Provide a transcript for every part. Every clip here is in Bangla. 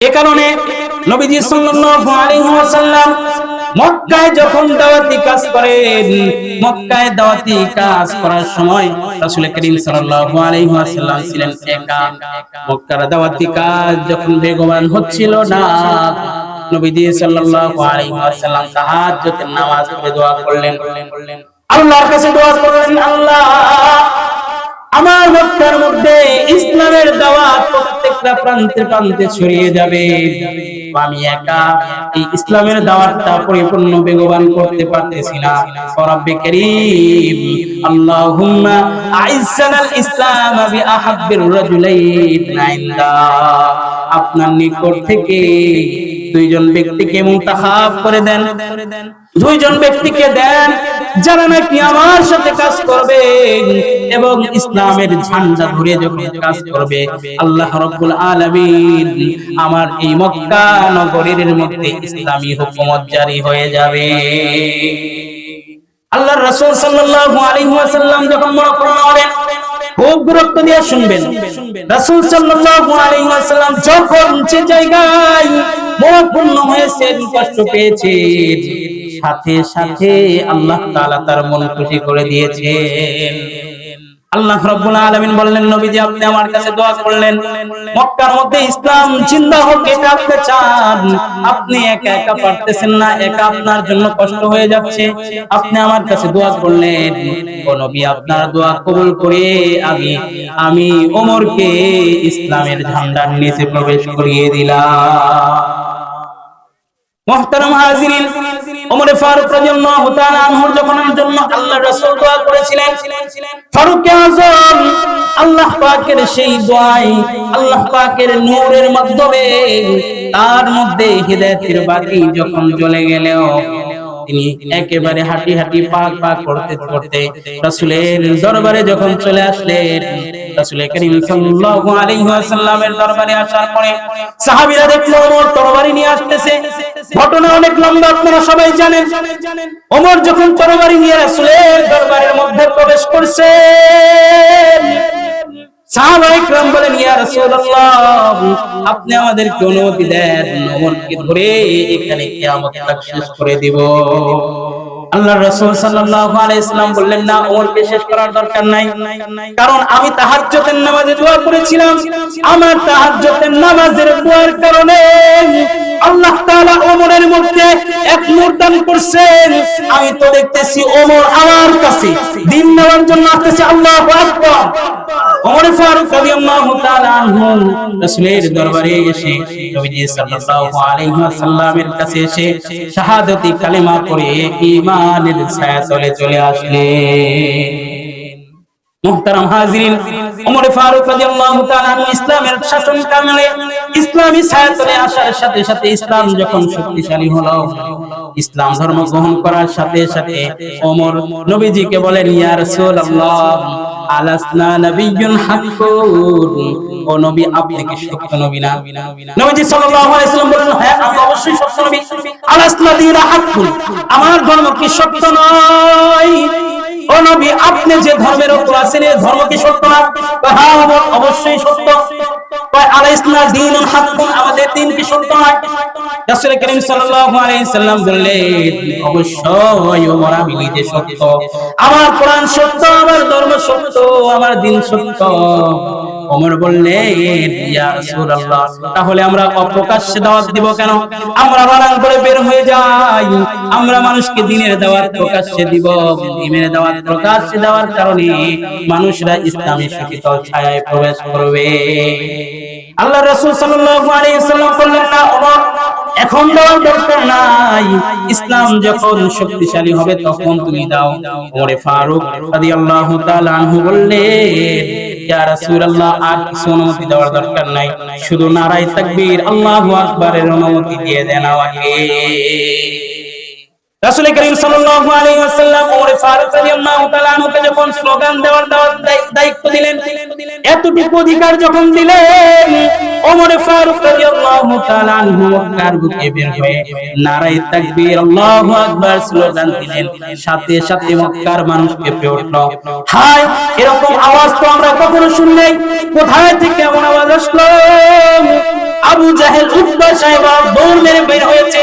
এ কারণে নবীজি সাল্লাল্লাহু আলাইহি ওয়াসাল্লাম মক্কায় যখন দাওয়াতি কাজ করেন, মক্কায় দাওয়াতি কাজ করার সময় রাসূল করিম সাল্লাল্লাহু আলাইহি ওয়াসাল্লাম ছিলেন একা। মক্কার দাওয়াতি কাজ যখন বেগবান হচ্ছিল না, নবীজি সাল্লাল্লাহু আলাইহি ওয়াসাল্লাম তাহাজ্জুদের নামাজ পড়ে দোয়া করলেন, আল্লাহর কাছে দোয়া করলেন, আল্লাহ আমার মক্কার মধ্যে ইসলামের দাওয়াত প্রত্যেকটা প্রান্তে প্রান্তে ছড়িয়ে যাবে, আমি একা এই ইসলামের দাওয়াতটা পরিপূর্ণ বেগবান করতে পারতেছি না। রব্বে কারীম আল্লাহুম্মা আইজ্জানাল ইসলাম বিআহাব্বির রাজুলাইন ইনদা, আপনার নিকট থেকে দুইজন ব্যক্তিকে মুনতাখাব করে দেন, দুইজন ব্যক্তিকে দেন যারা নাকি আমার সাথে কাজ করবে এবং ইসলামের ঝান্ডা ধরে যখন কাজ করবে, আল্লাহ রাব্বুল আলামিন আমার এই মক্কা নগরীর মধ্যে ইসলামী হুকুমত জারি হয়ে যাবে। আল্লাহর রাসূল সাল্লাল্লাহু আলাইহি ওয়াসাল্লাম যখন মনোকরণ হলেন, খুব গুরুত্ব দিয়ে শুনবেন, রাসূল সাল্লাল্লাহু আলাইহি ওয়াসাল্লাম যখন যে জায়গায় মনোপূর্ণ হয়েছেন, কষ্ট পেয়েছেন, সাথে সাথে আল্লাহ তাআলা তার মন খুশি করে দিয়েছেন। আল্লাহ রাব্বুল আলামিন বললেন, নবীজি আপনি আমার কাছে দোয়া করলেন, মক্কার মধ্যে ইসলাম জিন্দা হোক, এটা আপনি চান, আপনি একা একা পারতেছেন না, একা আপনার জন্য কষ্ট হয়ে যাচ্ছে, আপনি আমার কাছে দোয়া করলেন, ও নবী আপনার দোয়া কবুল করে আমি ওমরকে ইসলামের ঝান্ডার নিচে প্রবেশ করিয়ে দিলাম। মুহতারাম হাজিরিন, ওমর ফারুক রাদিয়াল্লাহু তাআলা আনহুর যখন জন্য আল্লাহর রাসূল দোয়া করেছিলেন, ফারুক আযম আল্লাহ পাকের সেই দোয়ায়, আল্লাহ পাকের নূরের মাধ্যমে তার মধ্যে হিদায়াতের বাতি যখন জ্বলে গেল, তিনি একেবারে হাঁটি হাঁটি পাক পাক করতে করতে রাসূলের দরবারে যখন চলে আসলেন, রাসূল করিম সাল্লাল্লাহু আলাইহি ওয়াসাল্লামের দরবারে আসার পরে সাহাবীরা দেখলো ওমর তরবারি নিয়ে আসতেছে। ঘটনা অনেক লম্বা, আপনারা সবাই জানেন। ওমর যখন তরবারি নিয়ে রাসূলের দরবারের মধ্যে প্রবেশ করছেন, সাহাবায়ে কেরাম বলেন, ইয়া রাসূলুল্লাহ আপনি আমাদেরকে অনুমতি দেন, ওমরকে ধরে এখানে কিয়ামত তাক শেষ করে দিব। আল্লাহর রাসূল সাল্লাল্লাহু আলাইহি ওয়াসাল্লাম বললেন, না, ওমরকে শেষ করার দরকার নাই, কারণ আমি তাহাজ্জুদের নামাজে দোয়া করেছিলাম, আমার তাহাজ্জুদের নামাজের দোয়ার কারণে আল্লাহ তাআলা ওমরের মধ্যে এক নূর দান করছেন। আমি তো দেখতেছি ওমর আমার কাছে দ্বীন নেওয়ার জন্য আসতেছে। আল্লাহু আকবার। ওমর ফারুক রাদিয়াল্লাহু তাআলা আনহু রাসূলের দরবারে এসে নবীজি সাল্লাল্লাহু আলাইহি ওয়াসাল্লামের কাছে এসে শাহাদাতি কালেমা পড়ে ঈমানের ছায়াতলে চলে আসলেন। মুহতারাম হাজিরিন, ওমর ফারুক রাদিয়াল্লাহু তাআলা আনহু ইসলামের শাসন কামলে ইসলামী ছায়াতলে আসার সাথে সাথে ইসলাম যখন শক্তিশালী হলো, ইসলাম ধর্ম গ্রহণ করার সাথে সাথে ওমর নবীজিকে বলেন, ইয়া রাসূলুল্লাহ আলাসনা নাবিয়্যুন হাক্কুন, ও নবী আপনি কি সত্য নবী না? নবীজি সাল্লাল্লাহু আলাইহি ওয়াসাল্লাম বলেন, হ্যাঁ আমি অবশ্যই সত্য নবী। আলাসনা দীনা হাক্কুন, আমার ধর্ম কি সত্য নয়? ও নবী আপনি যে ধর্মের উপর আছেন এই ধর্ম কি সত্য না? হ্যাঁ অবশ্যই সত্য। আলাইসনা দীনুন হাক্কুন, আমাদের দ্বীন কি সত্য নয়? রাসূল করিম সাল্লাল্লাহু আলাইহি ওয়াসাল্লাম বললেন, অবশ্যই ওমর আমি নিজে সত্য, আমার কোরআন সত্য, আমার ধর্ম সত্য, আমার দ্বীন সত্য। ওমর বললেন, ইয়া রাসূলুল্লাহ তাহলে আমরা অপ্রকাশ্যে দাওয়াত দিব কেন? আমরা বানান করে বের হয়ে যাই, আমরা মানুষকে দ্বীনের দাওয়াত প্রকাশ্যে দিব। দ্বীনের দাওয়াত প্রকাশ্যে দেওয়ার কারণে মানুষরা ইসলামী শীতল ছায়ায় প্রবেশ করবে। আল্লাহর রাসূল সাল্লাল্লাহু আলাইহি ওয়াসাল্লাম বললেন, না ওমর এখন দেওয়ার দরকার নাই, ইসলাম যখন শক্তিশালী হবে তখন তুমি দাও। ওমর ফারুক রাদিয়াল্লাহু তাআলা আনহু বললেন, ইয়া রাসূলুল্লাহ আর কিছু অনুমতি দেওয়ার দরকার নাই, শুধু নারায়ে তাকবীর আল্লাহু আকবারের অনুমতি দিয়ে দেন আমাকে। রাসূল করিম সাল্লাল্লাহু আলাইহি ওয়াসাল্লাম ওমর ফারুক রাদিয়াল্লাহু তাআলা আনহুকে যখন স্লোগান দেওয়ার দায়িত্ব দিলেন, এতটুকু অধিকার যখন দিলেন, ওমর ফারুক রাদিয়াল্লাহু তাআলা আনহু মক্কার বুকে বের হয়ে নারায়ে তাকবীর আল্লাহু আকবার স্লোগান দিলেন। সাথে সাথে মক্কার মানুষ কেঁপে উঠল। হায়, এরকম আওয়াজ তো আমরা কখনো শুনি নাই। কোথায় থেকে এমন আওয়াজ আসলো? আবু জাহেল উতবা সাহেবা দৌড় মেরে বের হয়েছে।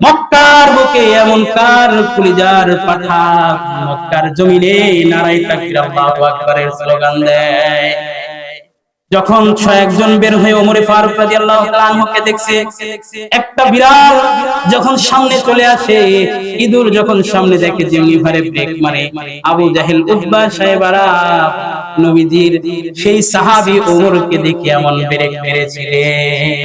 মক্কার বুকে এমন কার কলিজার পাঠা মক্কার জমিনে নারায়ে তাকবীর আল্লাহু আকবারের স্লোগান দেয়। যখন 6 জন বের হয়ে ওমর ফারুক রাদিয়াল্লাহু তাআলা আনহুকে দেখছে, একটা বিড়াল যখন সামনে চলে আসে, ইঁদুর যখন সামনে দেখে যেমনি ভাবে ব্রেক মারে, আবু জাহেল উতবা সাহেবারা নবীজির সেই সাহাবী ওমরকে দেখে এমন ব্রেক মেরেছিলেন।